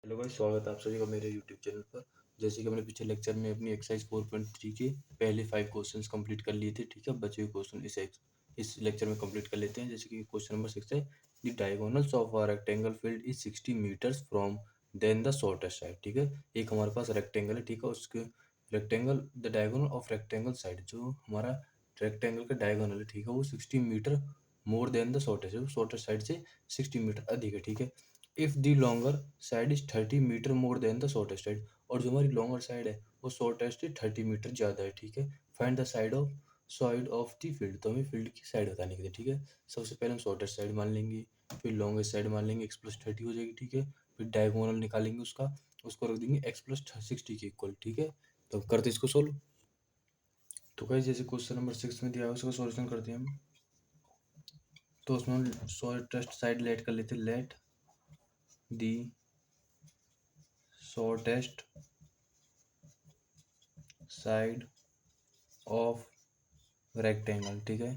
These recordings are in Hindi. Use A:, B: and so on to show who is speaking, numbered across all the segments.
A: हेलो भाई, स्वागत है आप सभी का मेरे यूट्यूब चैनल पर। जैसे कि हमने पिछले लेक्चर में अपनी एक्सरसाइज 4.3 के पहले 5 क्वेश्चंस कंप्लीट कर लिए थे। ठीक है, बचे हुए क्वेश्चन इस लेक्चर में कंप्लीट कर लेते हैं। जैसे कि क्वेश्चन नंबर 6 है, the diagonals of a rectangle field is 60 meters from than the shortest side. ठीक है, एक हमारे पास रेक्टेंगल है। ठीक है, उसके rectangle the diagonal of rectangle side, जो हमारा रेक्टेंगल का डायगोनल है, ठीक है, वो 60 meter more than the shortest है, शॉर्टेस्ट साइड से 60 मीटर अधिक है। ठीक है, if the longer side is 30 meter more than the shortest side, और जो हमारी लॉन्गर साइड है वो शॉर्टेस्ट से 30 मीटर ज़्यादा है। ठीक है, find the side of the field. तो हमें फील्ड की साइड बताने के लिए, ठीक है, सबसे पहले हम शॉर्टेस्ट साइड मान लेंगे, फिर लॉन्गेस्ट साइड मान लेंगे, x प्लस 30 हो जाएगी। ठीक है, फिर डायगोनल निकालेंगे उसका, उसको रख देंगे x प्लस 60 के इक्वल। ठीक है, तो करते इसको सोल्व। तो गाइस, जैसे क्वेश्चन नंबर 6 में दिया है उसका सॉल्यूशन करते हैं हम। तो उसमें हम शॉर्टेस्ट साइड लेट कर लेते हैं, let the shortest side of rectangle. ठीक है,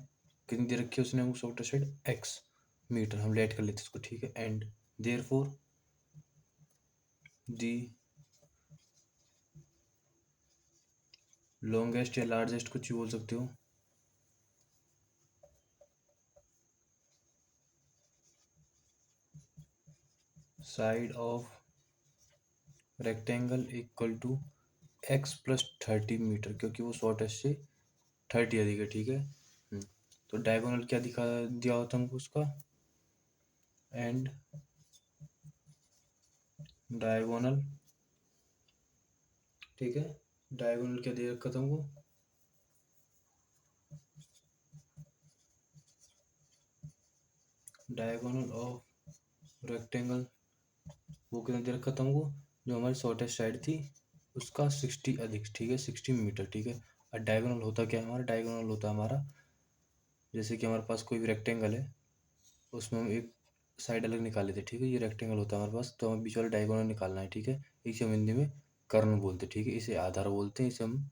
A: कितनी दे रखी है उसने हमको शॉर्टेस्ट साइड x मीटर, हम लेट कर लेते हैं इसको। ठीक है, एंड देयरफॉर दी लॉन्गेस्ट या लार्जेस्ट, कुछ भी बोल सकते हो, side of rectangle equal to x plus 30 meter, क्योंकि वो शॉर्टेस्ट से 30 अधिक है। ठीक है, तो डायगोनल क्या दिखा दिया होता हमको उसका, एंड डायगोनल। ठीक है, डायगोनल क्या दे रखा था हमको, डायगोनल ऑफ रेक्टेंगल, वो कितना दे रखा था हमको, जो हमारी शॉर्टेस्ट साइड थी उसका 60 अधिक। ठीक है, 60 मीटर। ठीक है, और डायगोनल होता क्या है हमारा, डायगोनल होता है हमारा, जैसे कि हमारे पास कोई भी रेक्टेंगल है, उसमें हम एक साइड अलग निकाले थे। ठीक है, ये रेक्टेंगल होता है हमारे पास, तो हमें बीच वाला डायगोनल निकालना है। ठीक है, इसे हम हिंदी में कर्ण बोलते हैं। ठीक है, इसे आधार बोलते हैं, इसे हम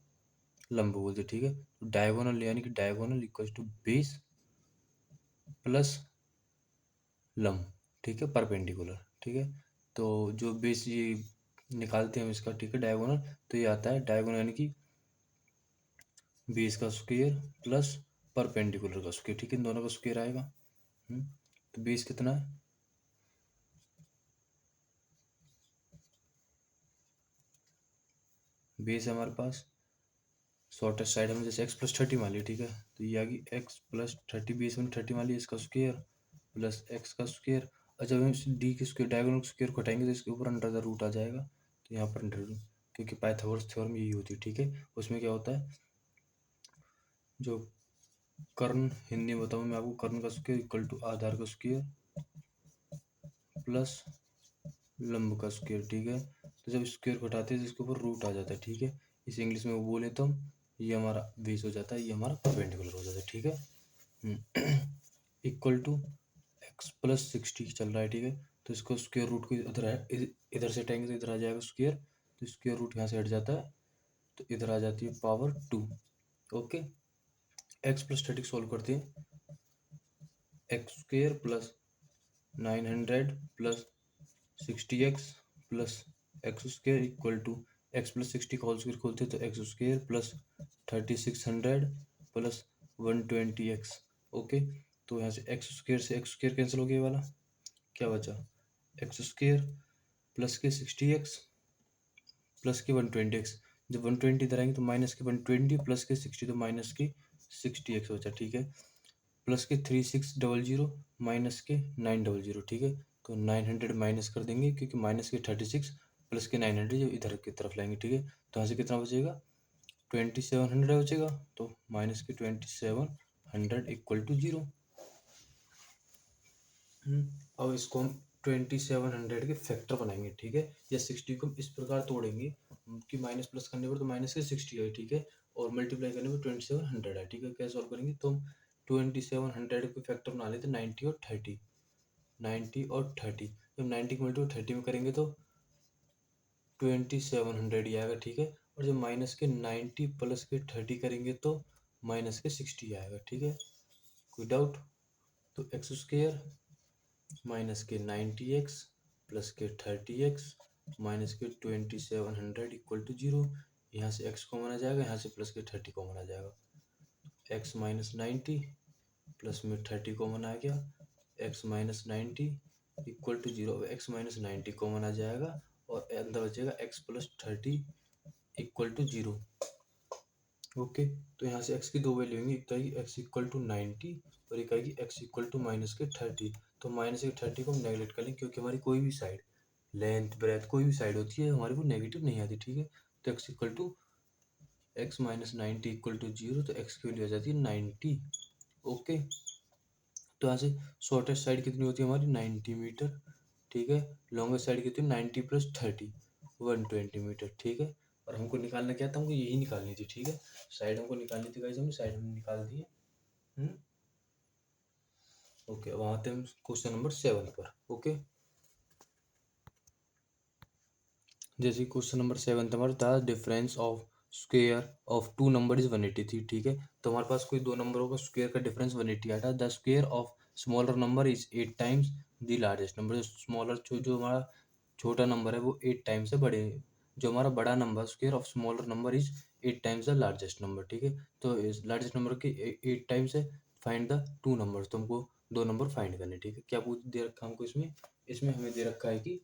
A: लंब बोलते हैं। ठीक है, तो डायगोनल यानी कि diagonal equal to base plus लंब। ठीक है, परपेंडिकुलर। ठीक है, तो जो बेस ये निकालते हैं हम इसका, ठीक है, डायगोनल, तो ये आता है डायगोनल यानी कि बेस का स्क्वायर प्लस परपेंडिकुलर का स्क्वायर। ठीक है, इन दोनों का स्क्वायर आएगा। तो बेस कितना है, बेस है हमारे पास शॉर्टेस्ट साइड हमने जैसे x प्लस 30 मान लिया। ठीक है, तो ये आ गई x प्लस 30, बेस में 30 मान लिया, इसका स्क्वायर प्लस x का स्क्वायर। और जब हम इस d के स्क्वायर डायगोनल स्क्वायर को हटाएंगे तो इसके ऊपर अंडर द रूट आ जाएगा, तो यहाँ पर अंडर रूट, क्योंकि पाइथागोरस थ्योरम यही होती है। ठीक है, उसमें क्या होता है, जो कर्ण, हिंदी में बताऊँ मैं आपको, कर्ण का स्क्वायर इक्वल टू आधार का स्क्वायर प्लस लंब का स्क्वायर। ठीक है, तो जब स्क्वायर को हटाते हैं तो इसके ऊपर रूट आ जाता है। ठीक है, इसे इंग्लिश में वो बोले तो हम, ये हमारा बेस हो जाता है, ये हमारा परपेंडिकुलर हो जाता है। ठीक है, इक्वल टू x प्लस 60 चल रहा है। ठीक है, तो इसको स्क्वायर रूट को इधर है, इधर से हटाएंगे तो इधर आ जाएगा स्क्वायर, तो स्क्वायर रूट यहाँ से हट जाता है, तो इधर आ जाती है power 2। Okay, x plus 30 solve करते हैं, x square plus 900 plus 60x plus x square equal to x plus 60 का होल स्क्वायर खोलते तो x square plus 3600 plus 120x। Okay, तो यहाँ से एक्स स्क्वायर कैंसिल हो गया, ये वाला क्या बचा, एक्स स्क्वायर प्लस के 60x प्लस के 120x। जब 120 इधर आएंगे तो माइनस के 120 प्लस के 60, तो माइनस के 60x बचा। ठीक है, प्लस के 3600 माइनस के 900। ठीक है, तो 900 माइनस कर देंगे, क्योंकि माइनस के 36 प्लस के 900 जो इधर की तरफ लाएंगे। ठीक है, तो यहाँ से कितना बचेगा, 2700 बचेगा, तो माइनस के 2700 इक्वल टू 0। अब इसको हम 2700 के फैक्टर बनाएंगे। ठीक है, या 60 को हम इस प्रकार तोड़ेंगे कि माइनस प्लस करने पर तो माइनस के 60 है। ठीक है, और मल्टीप्लाई करने पर 2700 है। ठीक है, कैसे सॉल्व करेंगे, तो हम 2700 के फैक्टर बना लेते 90 और 30, 90 और 30, जब 90 को मल्टीप्लाई 30 में करेंगे तो 2700 ही आएगा। ठीक है, और जब माइनस के 90 प्लस के 30 करेंगे तो माइनस के 60 आएगा। ठीक है, कोई डाउट, तो एक्स स्क्वायर माइनस के 90x प्लस के 30x माइनस के 2700 इक्वल टू 0। यहाँ से x कॉमन आ जाएगा, यहाँ से प्लस के 30 कॉमन आ जाएगा। x माइनस 90 प्लस में 30 कॉमन आ गया, x माइनस 90 इक्वल टू 0। अब x माइनस 90 कॉमन आ जाएगा और अंदर बचेगा x plus 30 equal to 0। Okay, तो यहाँ से x की दो वैल्यू होंगी, एक आएगी x इक्वल टू 90 और एक आएगी x इक्वल टू माइनस के 30। तो माइनस के 30 को हम नेगलेक्ट कर लेंगे, क्योंकि हमारी कोई भी साइड लेंथ ब्रेथ कोई भी साइड होती है हमारी वो नेगेटिव नहीं आती, ठीक है। तो x equal to x minus 90 equal to 0, तो x की वैल्यू आ जाती है 90। ओके, तो यहाँ से शॉर्टेस्ट साइड कितनी होती है हमारी 90 मीटर, ठीक है। लॉन्गेस्ट साइड कितनी 90 प्लस 30 120 मीटर, ठीक है। और हमको निकालना क्या था, हमको यही निकालनी थी, ठीक है। साइड हमको निकालनी थी गाइस, हमने साइड हमने निकाल दी है। ओके, अब आते हैं क्वेश्चन नंबर 7 पर। ओके, जैसे क्वेश्चन नंबर 7 हमारे the difference of square of two number is 183, ठीक है। तो हमारे पास कोई दो नंबरों का स्क्वायर का डिफरेंस 180 आता है। The square of smaller number is 8 times the largest number. Smaller जो हमारा छोटा नंबर है वो 8 टाइम्स से बड़े, जो हमारा बड़ा number square of smaller number is 8 times the largest number, ठीक है। तो इस लार्जेस्ट नंबर के 8 टाइम्स है, फाइंड द टू नंबर। तो हमको दो नंबर फाइंड करने, ठीक है। क्या पूछ दे रखा है हमको इसमें, इसमें हमें दे रखा है कि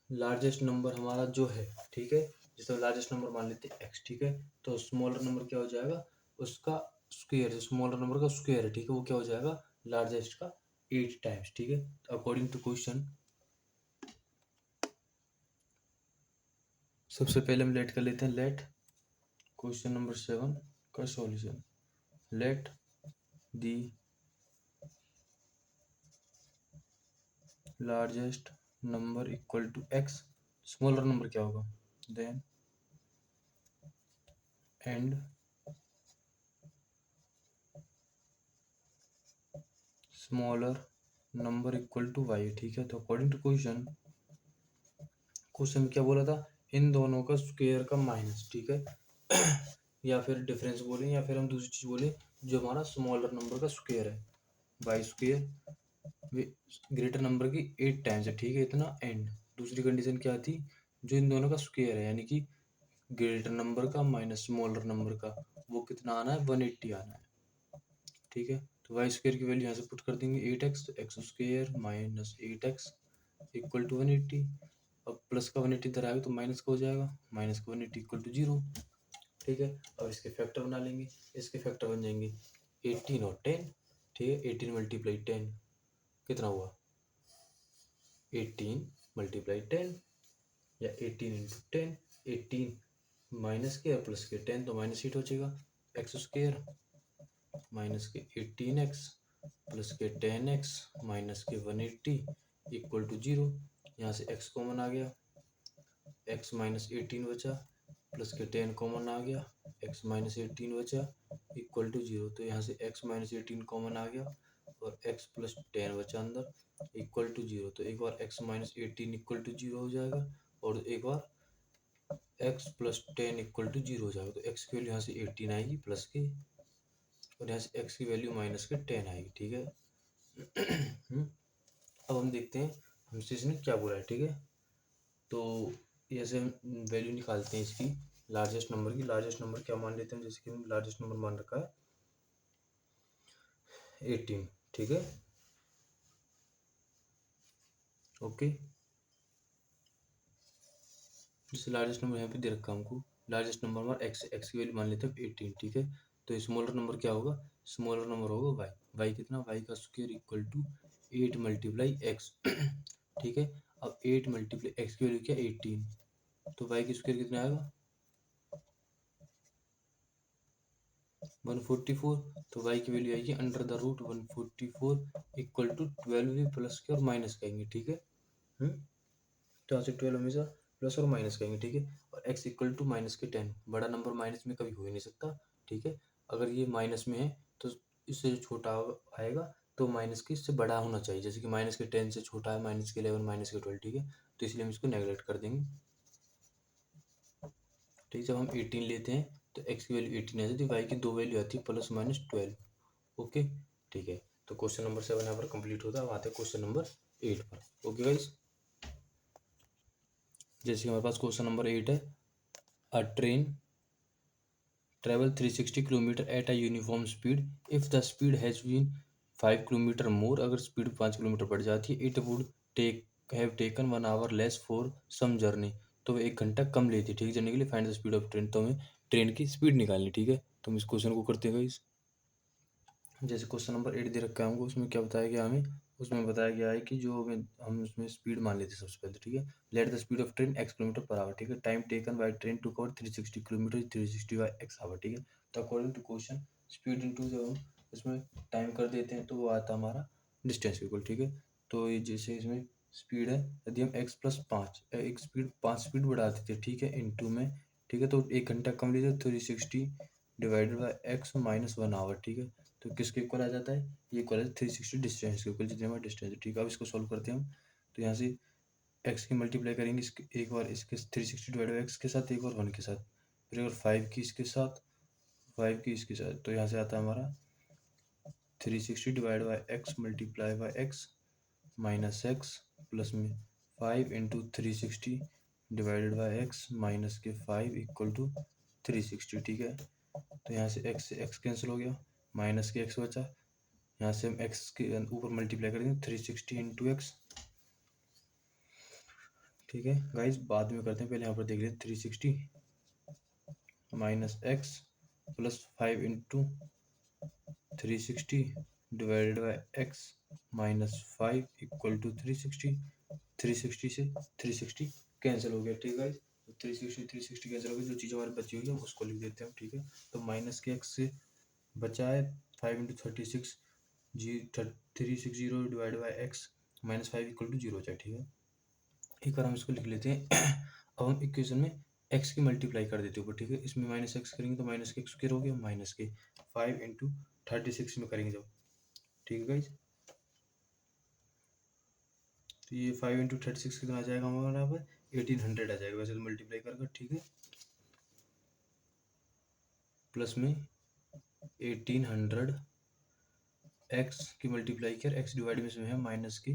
A: लार्जेस्ट नंबर हमारा जो है, ठीक है, जिसे लार्जेस्ट नंबर मान लेते हैं x, ठीक है। तो स्मॉलर नंबर क्या हो जाएगा, उसका स्क्वायर, जो स्मॉलर नंबर का स्क्वायर है, ठीक है, वो क्या हो जाएगा लार्जेस्ट का 8 टाइम्स, ठीक है। तो अकॉर्डिंग टू क्वेश्चन, सबसे पहले हम लेट कर लेते हैं, लेट क्वेश्चन नंबर 7 का solution. Let the largest number equal to x, smaller number क्या होगा, then and smaller number equal to y, ठीक है। तो अकॉर्डिंग टू क्वेश्चन, क्वेश्चन में क्या बोला था, इन दोनों का स्क्वायर का माइनस, ठीक है। या फिर डिफरेंस बोलें, या फिर हम दूसरी चीज बोले, जो हमारा स्मॉलर नंबर का स्क्वायर है, वाई स्क्वायर ग्रेटर नंबर की 8 टाइम्स है, ठीक है, इतना एंड। दूसरी कंडीशन क्या थी, जो इन दोनों का स्क्वायर है, यानी कि ग्रेटर नंबर का माइनस स्मॉलर नंबर का, वो कितना आना है 180 आना है, ठीक है। तो वाई स्क्वायर की वैल्यू यहाँ से पुट कर देंगे 8x, तो x square minus 8x equal to 180। अब प्लस का 180 इधर आएगा तो माइनस का हो जाएगा, माइनस का 180 इक्वल टू 0, ठीक है। अब इसके फैक्टर बना लेंगे, इसके फैक्टर बन जाएंगे 18 और 10, ठीक है। 18 मल्टीप्लाई 10 कितना हुआ 18 मल्टीप्लाई 10, या 18 इंटू 10, 18 माइनस के और प्लस के 10 तो माइनस 8 हो जाएगा। एक्स स्क्वायर माइनस के 18x प्लस के 10x माइनस के 180 इक्वल टू 0। यहाँ से x कॉमन आ गया, x माइनस 18 बचा, प्लस के 10 कॉमन आ गया, x माइनस 18 बचा इक्वल टू 0। तो यहाँ से x माइनस 18 कॉमन आ गया और x प्लस 10 बचा अंदर इक्वल टू 0। तो एक बार x माइनस 18 इक्वल टू 0 हो जाएगा और एक बार x प्लस 10 इक्वल टू 0 हो जाएगा। तो x की वैल्यू यहाँ से 18 आएगी प्लस के, और यहाँ से x की वैल्यू माइनस के 10 आएगी, ठीक है। अब हम देखते हैं हमसे इसने क्या बोला है, ठीक है। तो ऐसे हम वैल्यू निकालते हैं इसकी लार्जेस्ट नंबर की। लार्जेस्ट नंबर क्या मान लेते हैं, जैसे कि हम लार्जेस्ट नंबर मान रखा है 18, ठीक है। ओके, जैसे लार्जेस्ट नंबर यहाँ पे दे रखा है हमको, लार्जेस्ट नंबर हमारा एक्स की वैल्यू मान लेते हैं 18, ठीक है। तो स्मॉलर नंबर क्या होगा, स्मॉलर नंबर होगा वाई, वाई कितना, वाई का square equal to 8 multiply x, ठीक है। अब 8 मल्टीप्लाई एक्स की वैल्यू क्या 18, तो वाई की स्क्वायर कितना आएगा 144। तो वाई की वैल्यू आएगी under the root 144 equal to 12 भी प्लस के और माइनस कहेंगे, ठीक है। तो यहाँ से 12 हमेशा प्लस और माइनस कहेंगे, ठीक है। और x इक्वल टू माइनस के 10, बड़ा नंबर माइनस में कभी हो ही नहीं सकता, ठीक है। अगर ये माइनस में है तो इससे जो छोटा आएगा तो माइनस के इससे बड़ा होना चाहिए, जैसे कि माइनस के 10 से छोटा है माइनस के 11 माइनस के 12, ठीक है। तो इसलिए हम इसको नेगलेक्ट कर देंगे, ठीक है। जब हम 18 लेते हैं तो x की वैल्यू 18 आ जाती है, y की दो वैल्यू आती है प्लस माइनस 12। ओके, ठीक है। तो क्वेश्चन नंबर 7 यहाँ पर कंप्लीट होता है। अब आते हैं क्वेश्चन नंबर 8 पर। Okay guys. जैसे कि हमारे पास क्वेश्चन नंबर 8 है, a train travel 360 kilometre at a uniform speed if the speed has been 5 kilometre more, अगर स्पीड 5 किलोमीटर बढ़ जाती है, it would take have taken 1 hour less for some journey, तो वो 1 घंटा कम लेती है, ठीक है, जर्नी के लिए। Find the speed of train, तो हमें ट्रेन की स्पीड निकालनी, ठीक है। तो हम इस क्वेश्चन को करते हैं गाइस। जैसे क्वेश्चन नंबर 8 दे रखा है हमको, उसमें क्या बताया गया हमें, उसमें बताया गया है कि जो हमें हम उसमें स्पीड मान लेते हैं सबसे पहले, ठीक है। Let the speed of train x kilometre per hour, ठीक है। Time taken by train to cover 360 kilometer 360 by x hour, ठीक है। तो according to question speed into जब हम इसमें टाइम कर देते हैं तो वो आता है हमारा डिस्टेंस इक्वल, ठीक है। तो ये जैसे इसमें स्पीड है, यदि हम एक्स प्लस 5 एक स्पीड 5 स्पीड बढ़ा देते हैं, ठीक है, इंटू में, ठीक है, तो 1 घंटा कम लीजिए, 360 divided by x minus 1 hour, ठीक है। तो किसके इक्वल आ जाता है, ये इक्वल है 360 डिस्टेंस के इक्वल, जितने हमारा डिस्टेंस है, ठीक है। अब इसको सॉल्व करते हैं हम। तो यहाँ से एक्स की मल्टीप्लाई करेंगे इसके एक बार इसके 360 डिवाइड बाई एक्स के साथ, एक बार 1 के साथ, फिर एक बार 5 की इसके साथ, 5 की इसके साथ, तो यहाँ से आता है हमारा 360 divide by x multiply by x minus x plus में 5 into 360 divided by x minus के 5 इक्वल टू 360, ठीक है। तो यहाँ से एक्स कैंसिल हो गया, माइनस के एक्स बचा, यहाँ से हम एक्स के ऊपर मल्टीप्लाई करेंगे 360 इंटू एक्स, ठीक है गाइज, बाद में करते हैं, पहले यहाँ पर देख लेते 360 minus x plus 5 into 360 divided by x minus 5 equal to 360, 360 से 360 कैंसिल हो गया, ठीक है गाइज। तो 360 कैंसिल हो गया, जो चीज़ हमारी बची हुई है उसको लिख देते हैं हम, ठीक है। तो माइनस के एक्स से बचा है 5 इंटू 36 जी 360 divide by x minus 5 equal to 0 हो, ठीक है। एक बार हम इसको लिख लेते हैं। अब हम इक्वेशन में एक्स की मल्टीप्लाई कर देते ऊपर, ठीक है। इसमें माइनस एक्स करेंगे तो माइनस के एक्स स्क्वायर हो गया, माइनस के 5 इंटू 36 में करेंगे जब, ठीक है गाइज। तो ये 5 इंटू 36 कितना आ जाएगा हमारा, यहाँ पर 1800 आ जाएगा वैसे तो मल्टीप्लाई कर, ठीक है। प्लस में 1800 एक्स की मल्टीप्लाई किया, एक्स डिवाइड में इसमें है माइनस के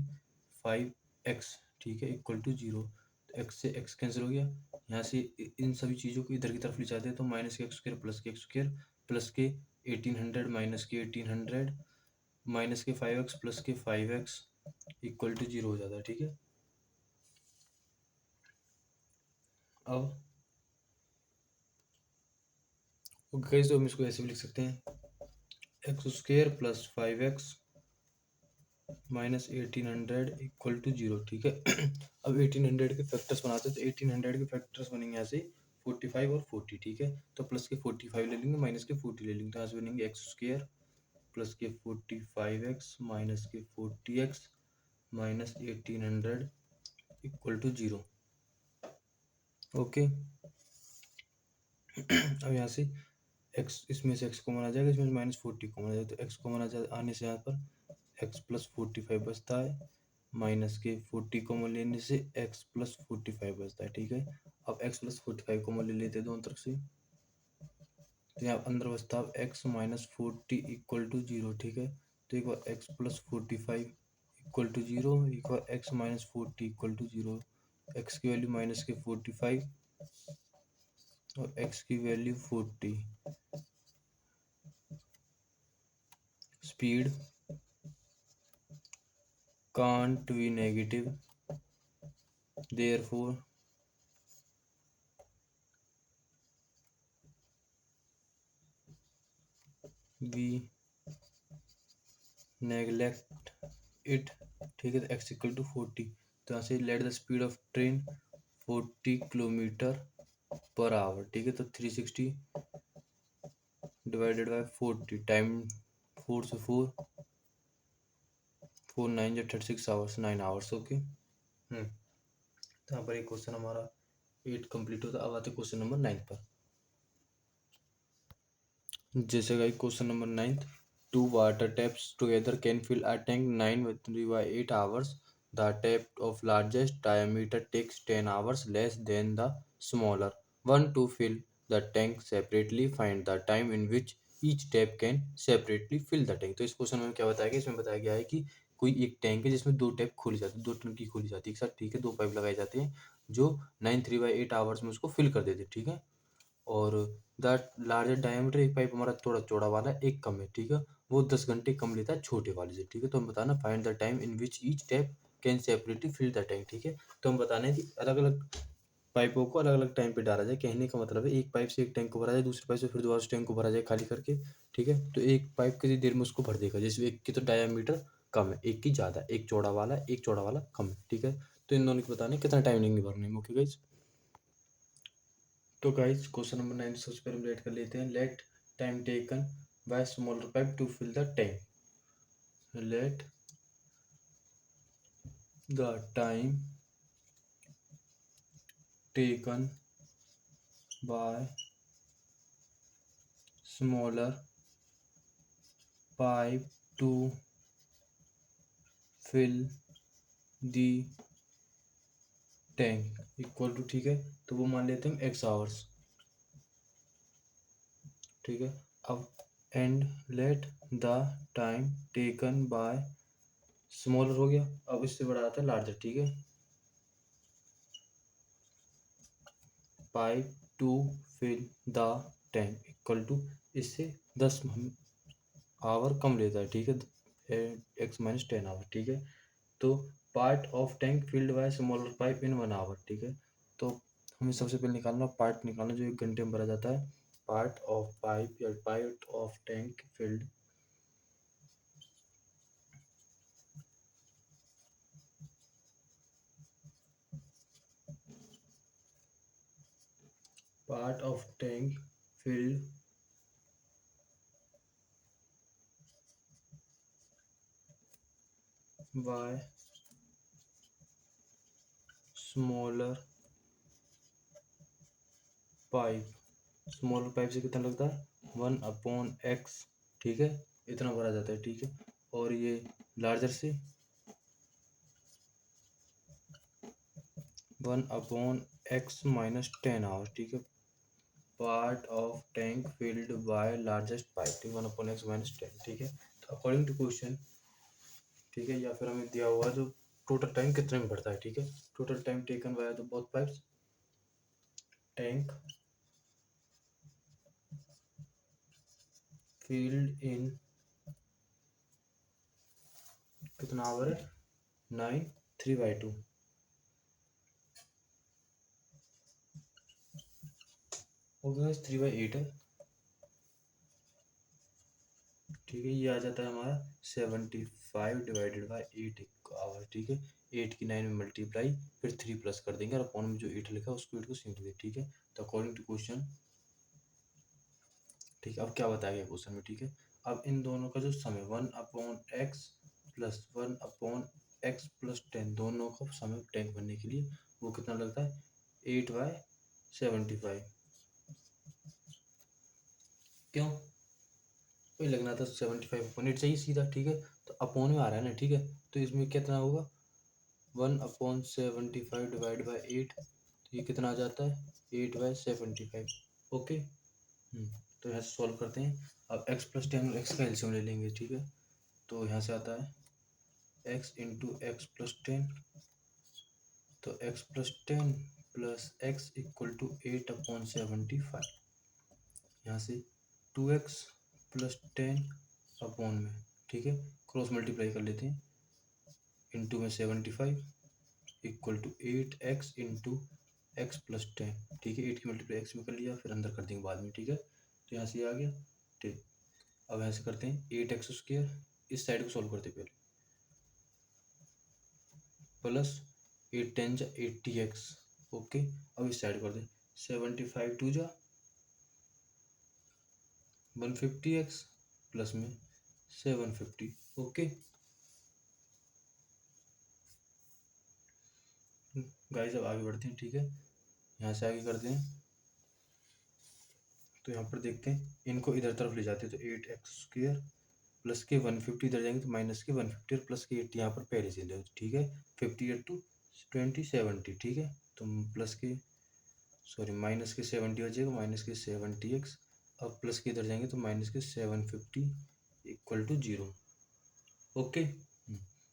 A: 5x, ठीक है, इक्वल टू 0। तो एक्स से एक्स कैंसिल हो गया, यहाँ से इन सभी चीज़ों को इधर की तरफ ले जाते हैं, तो माइनस के एक्स स्क्र प्लस के 1800 माइनस के 1800 माइनस के 5x प्लस के 5x इक्वल टू 0 हो जाता है, ठीक है। अब गाइस, तो हम इसको ऐसे भी लिख सकते हैं, x² plus 5x minus 1800 equal to 0, ठीक है। अब 1800 के फैक्टर्स बनाते हैं, तो 1800 के फैक्टर्स बनेंगे यहाँ से 45 और 40, ठीक है। तो प्लस के 45 ले लेंगे, माइनस के 40 ले लेंगे, तो यहाँ से बनेंगे x² प्लस के 45x माइनस के 40x minus 1800 equal to 0, okay. अब यहाँ से x, इसमें से x कॉमन आ जाएगा, इसमें से माइनस 40 कॉमन आ जाएगा, तो x कॉमन आने से यहाँ पर x प्लस 45 बचता है, माइनस के 40 कॉमन लेने से x प्लस 45 बचता है, ठीक है। अब x प्लस 45 कॉमन ले लेते हैं दोनों तरफ से, तो यहाँ अंदर बचता है x माइनस 40 इक्वल टू 0, ठीक है। तो एक बार x प्लस 45 इक्वल टू 0, एक बार x minus 40 equal to 0, x की वैल्यू माइनस के 45 और x की वैल्यू 40, speed can't be negative, therefore we neglect it, ठीक है। तो x इक्वल टू 40, तो यहाँ से late the speed of train 40 kilometre per hour, ठीक है। तो 360 डिवाइडेड बाय 40 टाइम 4 से 4 4 9 जो 36 आवर्स 9 आवर्स, ओके। तो यहाँ पर एक क्वेश्चन हमारा 8 कंप्लीट होता है। अब आते क्वेश्चन नंबर 9 पर। जैसे का question number 9, two water taps together can fill a tank 9 by 8 hours. The tap of largest diameter takes 10 hours less than the smaller one to fill the tank separately. Find the time in which each tap can separately fill the tank. तो इस क्वेश्चन में क्या बताया गया, इसमें बताया गया है कि कोई एक टैंक है जिसमें 2 टैप खोली जाती है, 2 टंकी खोली जाती है एक साथ, ठीक है? 2 पाइप लगाए जाते हैं जो 9 3/8 आवर्स में उसको फिल कर देते हैं, ठीक है? और द लार्जर डायमीटर एक पाइप हमारा थोड़ा चौड़ा वाला है, एक कम है, ठीक है? वो 10 घंटे कम लेता है छोटे वाले से, ठीक है? तो हम बताना find the time in which each tap can separately fill the tank, ठीक है? तो हम बताना है कि अलग-अलग पाइपों को अलग-अलग टाइम पे डाला जाए। कहने का मतलब है एक पाइप से एक टैंक को भरा जाए, दूसरे पाइप से फिर दोबारा उस टैंक को भरा जाए खाली करके, ठीक है? तो एक पाइप कितनी देर में उसको भर देगा। जैसे एक की तो डायामीटर कम है, एक की ज़्यादा है, एक चौड़ा वाला है, एक चौड़ा वाला कम है, ठीक है? तो इन दोनों को बताना है कितना टाइम लेंगे भरने में। Okay guys? तो गाइस क्वेश्चन नंबर 9 सबसे पहले हम रेड कर लेते हैं। Let time taken by smaller pipe to fill the tank. Let the time taken by smaller pipe to fill the tank equal to, ठीक है? तो वो मान लेते हैं हम x आवर्स, ठीक है? अब and let the time taken by smaller हो गया, अब इससे बड़ा आता है लार्जर, ठीक है? Pipe to fill the tank equal to, इससे 10 आवर कम लेता है, ठीक है? एक्स माइनस 10 आवर, ठीक है? तो part of tank filled by smaller pipe in 1 hour, ठीक है? तो हमें सबसे पहले निकालना पार्ट निकालना जो 1 घंटे में भरा जाता है। पार्ट ऑफ पाइप या part of tank field part of tank filled by smaller pipe, smaller pipe से कितना लगता है 1/x, ठीक है? इतना भरा जाता है, ठीक है? और ये लार्जर से 1/x माइनस 10 आवर, ठीक है? Part of tank filled bye largest pipe, ठीक, 1/x माइनस 10, ठीक है? तो अकॉर्डिंग टू क्वेश्चन, ठीक है, या फिर हमें दिया हुआ जो टोटल टाइम कितने में बढ़ता है, ठीक है? Total time taken by the both pipes tank field इन कितना आवर है 9 3/2, ओके 3/8 है, ठीक है? ये आ जाता है हमारा 75 डिवाइडेड बाई 8 आवर, ठीक है? 8 की 9 में मल्टीप्लाई फिर 3 प्लस कर देंगे और अपॉन में जो 8 लिखा है उसको 8 को सिंक दे, ठीक है? तो अकॉर्डिंग टू क्वेश्चन, ठीक है? अब क्या बताया गया क्वेश्चन में, ठीक है? अब इन दोनों का जो सम है 1/x प्लस 1/x प्लस 10 दोनों का सम है टैंक भरने के लिए, वो कितना लगता है 8/75। क्यों वही लगना था 75/8 चाहिए सीधा, ठीक है? तो अपॉन में आ रहा है ना, ठीक है? तो इसमें कितना होगा 1/75 डिवाइड बाई 8, तो ये कितना आ जाता है 8/75, ओके? तो यहाँ से सॉल्व करते हैं। अब x प्लस 10 और x का एलसीएम ले लेंगे, ठीक है? तो यहाँ से आता है x इंटू एक्स प्लस 10, तो x plus 10 plus x equal to 8/75, यहाँ से 2x प्लस 10 अपॉन में, ठीक है? क्रॉस मल्टीप्लाई कर लेते हैं, इंटू में 75 equal to 8x into x plus 10, ठीक है? 8 की मल्टीप्लाई एक्स में कर लिया, फिर अंदर कर देंगे बाद में, ठीक है? तो यहाँ से आ गया, ठीक। अब यहाँ से करते हैं 8x², इस साइड को सॉल्व करते हैं पहले, प्लस 8×10 = 80x, ओके? अब इस साइड कर दें 75×2 = 150x प्लस में 750, ओके गाइस? अब आगे बढ़ते हैं, ठीक है? यहाँ से आगे करते हैं, तो यहाँ पर देखते हैं इनको इधर तरफ ले जाते हैं, तो 8x² प्लस के 150 इधर जाएंगे तो माइनस के 150 और प्लस के 80 यहाँ पर पहले से ले, ठीक है? 50 × 2 = 20 70, ठीक है? तो प्लस के सॉरी माइनस के 70 हो जाएगा, माइनस के 70x, अब प्लस के इधर जाएंगे तो माइनस के 750 = 0, ओके?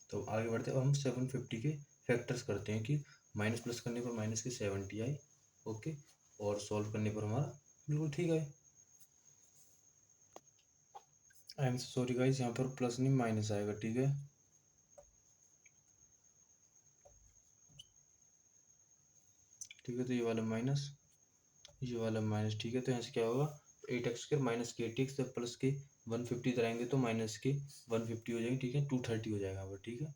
A: तो आगे बढ़ते हैं, अब हम 750 के फैक्टर्स करते हैं कि माइनस प्लस करने पर माइनस की 70 आई, ओके, और सॉल्व करने पर हमारा बिल्कुल ठीक है। आई एम सॉरी गाइस, यहाँ पर प्लस नहीं माइनस आएगा, ठीक है। ठीक है, तो ये वाला माइनस, ये वाला माइनस, ठीक है। तो यहाँ से क्या होगा, 8x² माइनस के 8x प्लस के 150 इधर आएंगे तो माइनस के 150 हो जाएंगे, ठीक है, 230 हो जाएगा अब, ठीक है,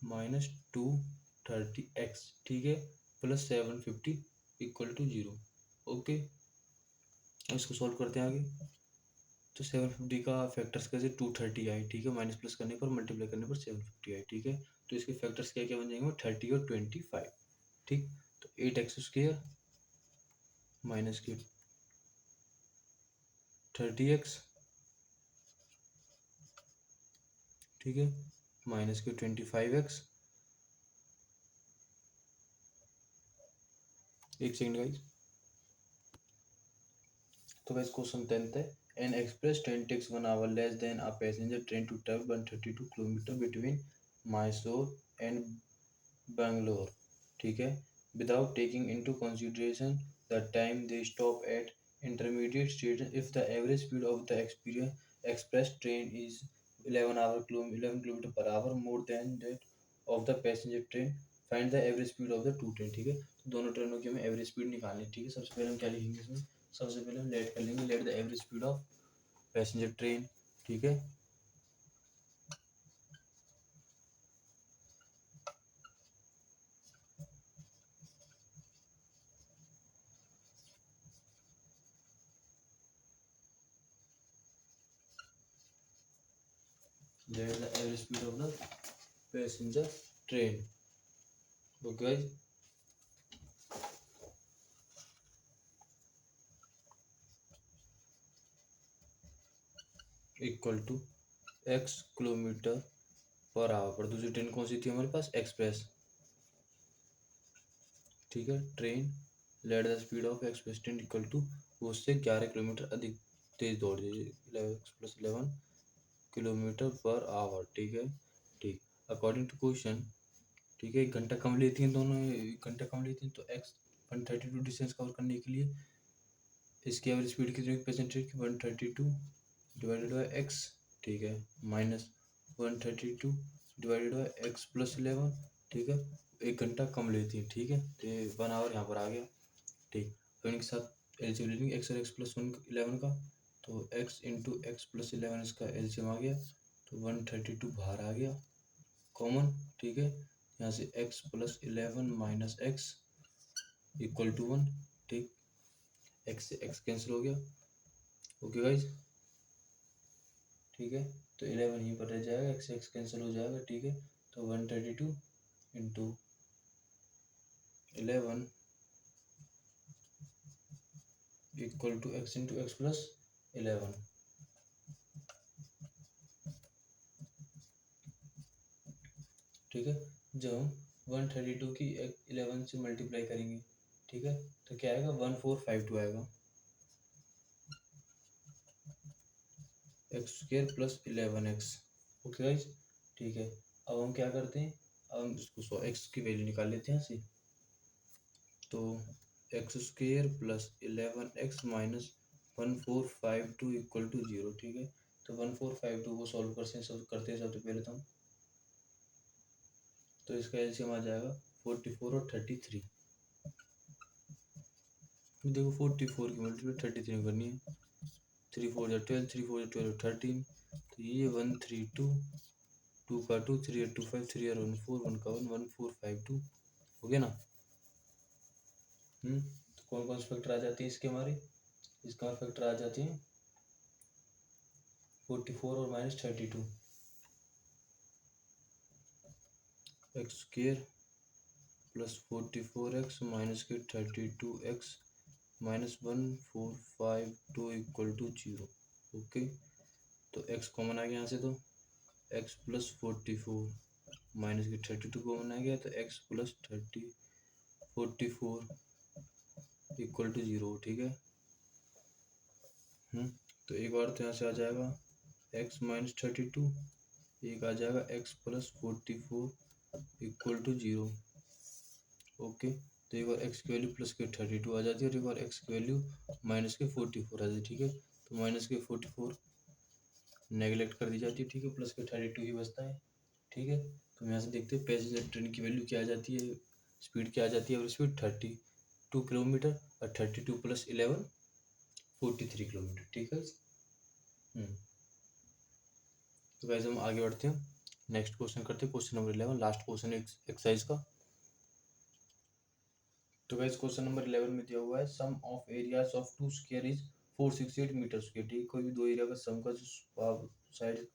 A: माइनस 230x, ठीक है, प्लस 750 इक्वल टू 0, ओके। अब इसको सॉल्व करते हैं आगे। तो 750 का फैक्टर्स कैसे, 230 आई, ठीक है, माइनस प्लस करने पर मल्टीप्लाई करने पर 750 आई, ठीक है। तो इसके फैक्टर्स क्या क्या बन जाएंगे, 30 और 25, ठीक। तो 8x² माइनस के 30x, ठीक है, माइनस के 25x, एक सेकंड गाइस। तो गाइस क्वेश्चन 10th है, an express train takes 1 hour less than a passenger train to travel 132 kilometre between Mysore and Bangalore, ठीक है, without taking into consideration the time they stop at intermediate stations. If the average speed of the express train is 11 kilometer per hour more than that of the passenger train, find the average speed of the two train, ठीक है। तो दोनों ट्रेनों की हमें एवरेज स्पीड निकालनी है, ठीक है। सबसे पहले हम क्या लिखेंगे इसमें, सबसे पहले हम लेट कर लेंगे, let the average speed of passenger train, ठीक है, let the average speed of the passenger train, okay, equal to x kilometre per hour पर। दूसरी ट्रेन कौन सी थी हमारे पास, एक्सप्रेस, ठीक है। Train let the speed of express train equal to, वो उससे 11 किलोमीटर अधिक तेज दौड़ रही है, x plus 11 kilometre per hour, ठीक है, ठीक। अकॉर्डिंग टू क्वेश्चन, ठीक है, 1 घंटा कम लेती हैं दोनों, 1 घंटा कम लेती हैं, तो एक्स 132 डिस्टेंस कवर करने के लिए इसकी एवरेज स्पीड कितनी परसेंटेज की, 132 डिवाइडेड बाई एक्स, ठीक है, minus 132 divided by x plus 11, ठीक है, 1 घंटा कम लेती है, ठीक है। तो ये 1 आवर यहाँ पर आ गया, ठीक। तो इनके साथ एलसीएम ले लेंगे, एक्स और एक्स प्लस 11 का, तो एक्स इंटू एक्स प्लस 11 इसका एलसीएम आ गया, तो 132 बाहर आ गया कॉमन, ठीक है। यहाँ से x plus 11 minus x equal to 1, ठीक, एक्स से एक्स कैंसिल हो गया, ओके गाइज, ठीक है। तो 11 यहीं पर रह जाएगा, एक्स एक्स कैंसिल हो जाएगा, ठीक है। तो 132 into 11 equal to x into x plus 11, ठीक है। जब हम 132 की 11 से मल्टीप्लाई करेंगे, ठीक है, तो क्या आएगा, 1452 आएगा, x² plus 11x, okay guys, ठीक है। अब हम क्या करते हैं, अब हम इसको एक्स की वैल्यू निकाल लेते हैं ऐसे, तो x² plus 11x minus 1452 equal to 0, ठीक है। तो 1452 को सॉल्व करते हैं सबसे पहले तो हम, तो इसका एलसीएम आ जाएगा 44 और 33, देखो 44 की मल्टीप्लाई 33 में करनी है, 3 4 जा 12, 3 4 जा 12 13, तो ये 132, 2 का 2, 3 8 2 5, 3 और 1 4, 1 का 1, 1452 हो गया ना। तो कौन कौन से फैक्टर आ जाती है इसके हमारे, इसका फैक्टर आ जाती है 44 और minus 32, x² plus 44x minus के 32x minus 1452 equal to 0, okay. तो x कॉमन आ गया यहाँ से, तो x प्लस 44 माइनस के 32 कॉमन आ गया, तो x प्लस 44 इक्वल टू 0, ठीक है। तो एक बार तो यहाँ से आ जाएगा x माइनस 32 एक आ जाएगा x plus 44 equal to 0। Okay, तो एक बार x की वैल्यू प्लस के 32 आ जाती है और एक बार x की वैल्यू माइनस के 44 आ जाती है। ठीक है, तो माइनस के 44 नेगलेक्ट कर दी जाती है। ठीक है, प्लस के 32 ही बचता है। ठीक है, तो यहाँ से देखते हैं पैसेंजर ट्रेन की वैल्यू क्या आ जाती है, स्पीड क्या आ जाती है, और स्पीड 32 किलोमीटर और 32 प्लस 11 43 किलोमीटर। ठीक है। तो गाइस हम आगे बढ़ते हैं, नेक्स्ट क्वेश्चन करते हैं, question number 11, last question exercise का। तो गाइस क्वेश्चन नंबर 11 में दिया हुआ है sum of areas of two square is 468 metre square. ठीक है, कोई भी दो एरिया का सम का जो साइड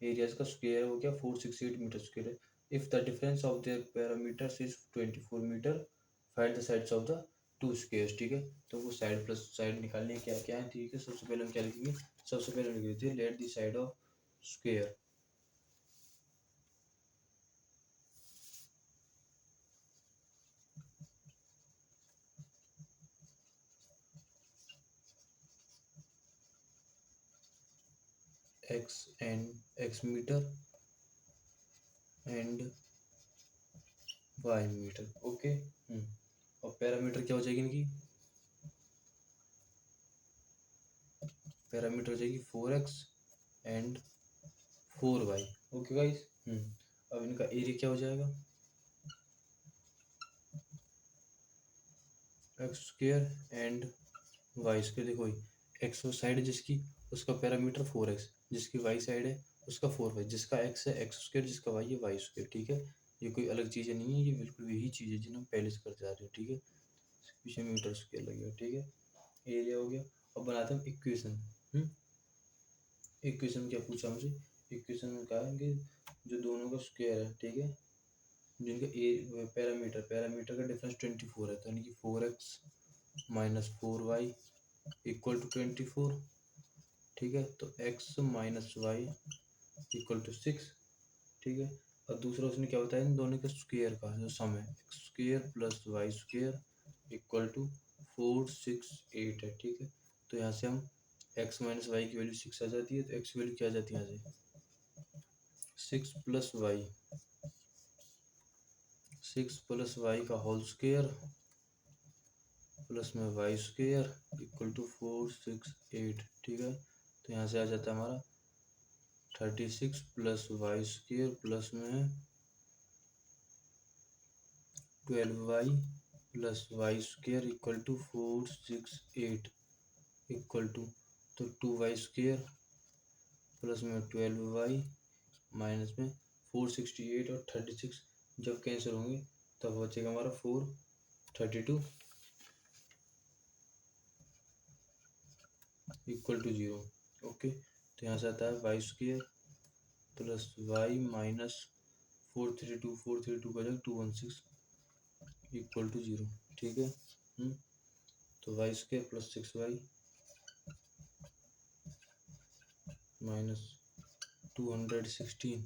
A: एरियाज का स्क्वायर है वो क्या 468 मीटर स्क्वायर है। If the difference of their perimeters is 24 metre, find the sides of the two squares. ठीक है, तो वो साइड प्लस साइड निकालने क्या क्या है। ठीक है, सबसे पहले हम क्या लिखेंगे, सबसे पहले हम लिख देते हैं let the side of square x and x metre and y metre. Okay, और पैरामीटर क्या हो जाएगी इनकी, पैरामीटर हो जाएगी 4x and 4y। Okay guys, अब इनका एरिया क्या हो जाएगा, x square and y square. देखो एक्स साइड है जिसकी, उसका पैरामीटर 4x, जिसकी वाई साइड है उसका 4y, जिसका एक्स है एक्स स्क्वायर, जिसका वाई है वाई स्क्वायर। ठीक है, ये कोई अलग चीज़ें नहीं है, ये बिल्कुल यही चीज़ है जिन्हें हम पहले से करते आ रहे हैं। ठीक है, पीछे मीटर स्क्वायर लगेगा। ठीक है, एरिया हो गया। अब बनाते हैं इक्वेशन। इक्वेशन क्या पूछा मुझे, इक्वेशन में कहा है कि जो दोनों का स्क्वायर है, ठीक है, जिनका ए पैरामीटर पैरामीटर का डिफरेंस 24 है, तो यानी कि 4x minus 4y equal to 24। ठीक है, तो x minus y equal to 6। ठीक है, और दूसरा उसने क्या बताया, इन दोनों के स्क्वायर का जो सम है, x square plus y square equal to 468 है। ठीक है, तो यहाँ से हम x माइनस वाई की वैल्यू 6 आ जाती है, तो x की वैल्यू क्या आ जाती है यहाँ से 6 प्लस वाई, 6 प्लस वाई का होल स्क्वायर प्लस में वाई स्क्वायर इक्वल टू 468। ठीक है, तो यहाँ से आ जाता है हमारा 36 प्लस वाई स्क्वायर प्लस में 12y plus y square equal to 468 equal to, तो 2y स्क्वायर प्लस में 12y माइनस में 468 और 36 जब कैंसिल होंगे तब बचेगा हमारा 432 इक्वल टू 0। ओके, तो यहाँ से आता है y square plus y minus 432 का जगह 216 इक्वल टू 0। ठीक है, तो y square plus 6y minus 216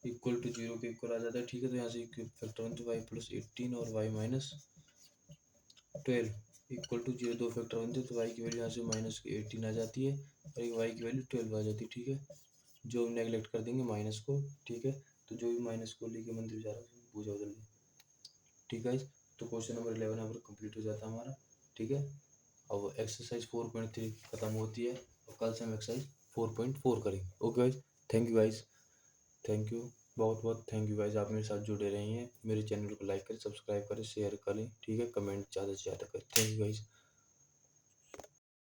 A: equal to 0 के इक्वल आ जाता है। ठीक है, तो यहाँ से फैक्टर बनते वाई प्लस 18 और वाई माइनस 12 इक्वल टू 0, दो फैक्टर बनते तो वाई की वैल्यू यहाँ से माइनस 18 आ जाती है और एक वाई की वैल्यू 12 आ जाती है। ठीक है, जो नेगलेक्ट कर देंगे माइनस को। ठीक है, तो जो भी माइनस को लेके मंदिर जा रहा है पूजा जल्दी। ठीक है, तो क्वेश्चन नंबर 11 यहाँ पर कंप्लीट हो जाता है हमारा। ठीक है, अब एक्सरसाइज 4.3 खत्म होती है और कल से हम एक्सरसाइज 4.4 करेंगे। Okay guys, thank you guys, thank you, बहुत बहुत थैंक यू गाइज, आप मेरे साथ जुड़े रहे हैं। मेरे चैनल को लाइक करें, सब्सक्राइब करें, शेयर करें। ठीक है, कमेंट ज़्यादा से ज़्यादा करें। Thank you guys.